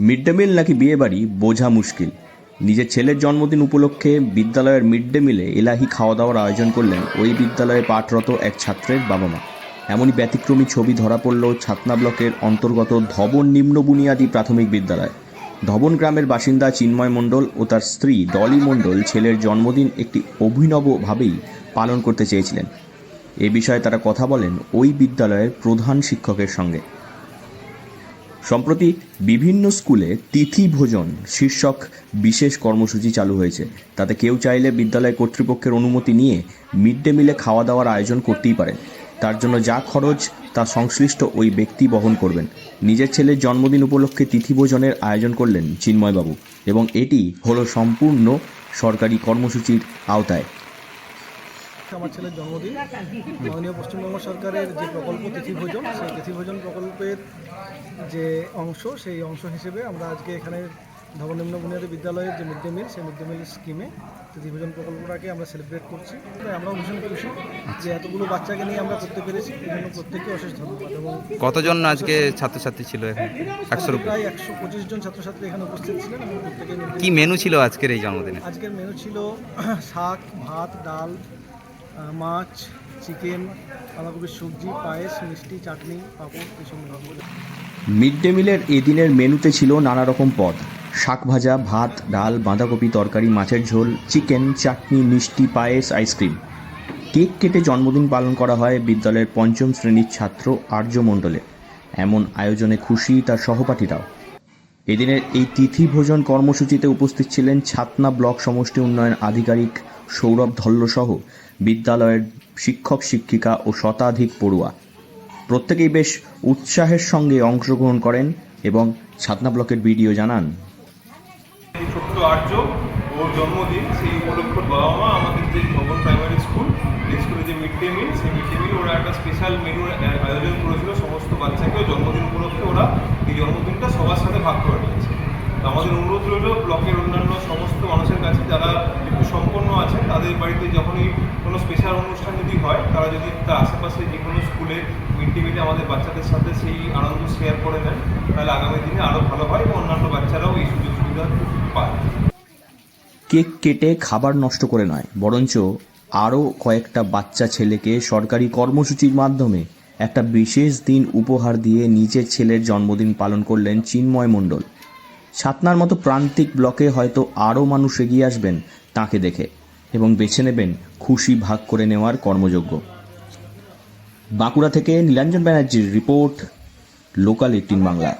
Mid day meal নাকি বিয়ে বাড়ি বোঝা মুশকিল। নিজের ছেলের জন্মদিন উপলক্ষে বিদ্যালয়ের মিড ডে মিলে এলাহি খাওয়া দাওয়ার আয়োজন করলেন ওই বিদ্যালয়ে পাঠরত এক ছাত্রের বাবা মা। এমনই ব্যতিক্রমী ছবি ধরা পড়ল ছাতনা ব্লকের অন্তর্গত ধবন নিম্ন বুনিয়াদী প্রাথমিক বিদ্যালয়। ধবন গ্রামের বাসিন্দা চিন্ময় মণ্ডল ও তার স্ত্রী ডলি মণ্ডল ছেলের জন্মদিন একটি অভিনবভাবেই পালন করতে চেয়েছিলেন। এ বিষয়ে তারা কথা বলেন ওই বিদ্যালয়ের প্রধান শিক্ষকের সঙ্গে। সম্প্রতি বিভিন্ন স্কুলে তিথি ভোজন শীর্ষক বিশেষ কর্মসূচি চালু হয়েছে। তাতে কেউ চাইলে বিদ্যালয় কর্তৃপক্ষের অনুমতি নিয়ে মিড ডে মিলে খাওয়া দাওয়ার আয়োজন করতেই পারেন। তার জন্য যা খরচ তা সংশ্লিষ্ট ওই ব্যক্তি বহন করবেন। নিজের ছেলের জন্মদিন উপলক্ষে তিথি ভোজনের আয়োজন করলেন চিন্ময়বাবু, এবং এটি হলো সম্পূর্ণ সরকারি কর্মসূচির আওতায়। আমার ছেলের জন্মদিন মাননীয় পশ্চিমবঙ্গ সরকারের যে প্রকল্প তিথি ভোজন, সেই তিথি ভোজন প্রকল্পের যে অংশ, সেই অংশ হিসেবে আমরা আজকে এখানে ধবন নিম্ন বুনিয়াদী বিদ্যালয়ের যে মিড ডে মিল, সেই মিড ডে মিল স্কিমে তিথি ভোজন প্রকল্পটাকে আমরা সেলিব্রেট করছি। আমরাও ভীষণ খুশি যে এতগুলো বাচ্চাকে নিয়ে আমরা করতে পেরেছি। এই জন্য প্রত্যেককে অশেষ ধন্যবাদ। এবং কতজন আজকে ছাত্রছাত্রী ছিল এখানে? প্রায় 125 জন ছাত্রছাত্রী এখানে উপস্থিত ছিলেন। এবং প্রত্যেকে কি মেনু ছিল আজকের এই জন্মদিনে? আজকের মেনু ছিল শাক, ভাত, ডাল, মাছ, চিকেন, বাঁধাকপির সবজি, পায়েস, মিষ্টি, চাটনি, পাঁপড়, এসব। মিড ডে মিলের এদিনের মেনুতে ছিল নানা রকম পদ: শাক ভাজা, ভাত, ডাল, বাঁধাকপি তরকারি, মাছের ঝোল, চিকেন, চাটনি, মিষ্টি, পায়েস, আইসক্রিম। কেক কেটে জন্মদিন পালন করা হয় বিদ্যালয়ের পঞ্চম শ্রেণীর ছাত্র আর্য মণ্ডলের। এমন আয়োজনে খুশি তার সহপাঠীরাও। এদিনের এই তিথি ভোজন কর্মসূচিতে উপস্থিত ছিলেন ছাতনা ব্লক সমষ্টি উন্নয়ন আধিকারিক সৌরভ ধল্ল সহ বিদ্যালয়ের শিক্ষক শিক্ষিকা ও শতাধিক পড়ুয়া। প্রত্যেকেই বেশ উৎসাহের সঙ্গে অংশগ্রহণ করেন এবং ছাতনা ব্লকের বিডিও জানান, ছোট্ট আর্য ওর জন্মদিন, সেই উপলক্ষে বাবা মা আমাদের যে ধবন প্রাইমারি স্কুল, এই স্কুলে যে মিড ডে মিল, সেই মিড ডে মিল ওরা একটা স্পেশাল মেনু আয়োজন করেছিল সমস্ত বাচ্চাকে। জন্মদিন উপলক্ষে ওরা এই জন্মদিনটা সবার সাথে ভাগ করে নিয়েছে। আমাদের অনুরোধ রইল ব্লকের অন্যান্য সমস্ত মানুষের কাছে যারা একটু সম্পন্ন আছে, তাদের বাড়িতে যখনই কোনো স্পেশাল অনুষ্ঠান যদি হয়, তারা যদি তার আশেপাশে যে কোনো স্কুলে মিড ডে মিলে আমাদের বাচ্চাদের সাথে সেই আনন্দ শেয়ার করে নেন, তাহলে আগামী দিনে আরও ভালো হয় এবং অন্যান্য বাচ্চারাও এই সুযোগ সুবিধা পায়। কেক কেটে খাবার নষ্ট করে নয়, বরঞ্চ আরও কয়েকটা বাচ্চা ছেলেকে সরকারি কর্মসূচির মাধ্যমে একটা বিশেষ দিন উপহার দিয়ে নিজের ছেলের জন্মদিন পালন করলেন চিন্ময় মণ্ডল। ছাতনার মতো প্রান্তিক ব্লকে হয়তো আরও মানুষ এগিয়ে আসবেন তাঁকে দেখে এবং বেছে নেবেন খুশি ভাগ করে নেওয়ার কর্মযোগ্য। বাঁকুড়া থেকে নীলাঞ্জন ব্যানার্জির রিপোর্ট, লোকাল 18 বাংলা।